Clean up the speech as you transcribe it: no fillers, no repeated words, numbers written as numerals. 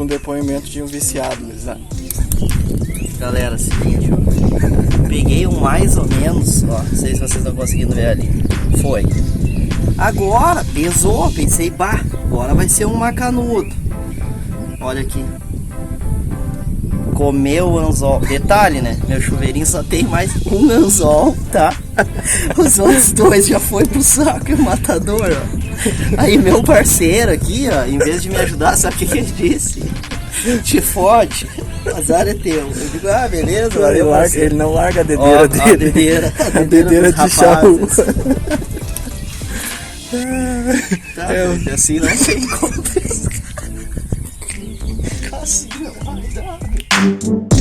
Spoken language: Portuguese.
depoimento de um viciado, gurizada. Galera, seguinte, ó. Peguei um mais ou menos, ó. Não sei se vocês estão conseguindo ver ali. Foi. Agora, pesou, pensei, bah, agora vai ser um macanudo. Olha aqui. Comeu o anzol. Detalhe, né? Meu chuveirinho só tem mais um anzol, tá? Os outros dois já foi pro saco e o matador, ó. Aí meu parceiro aqui, ó, em vez de me ajudar, sabe o que ele disse? Te fode, o azar é teu. Eu digo, ah, beleza, valeu, Ele não larga a dedeira ó, dele. A dedeira, A dedeira de chave. Tá, assim não tem como pescar. Assim não vai dar.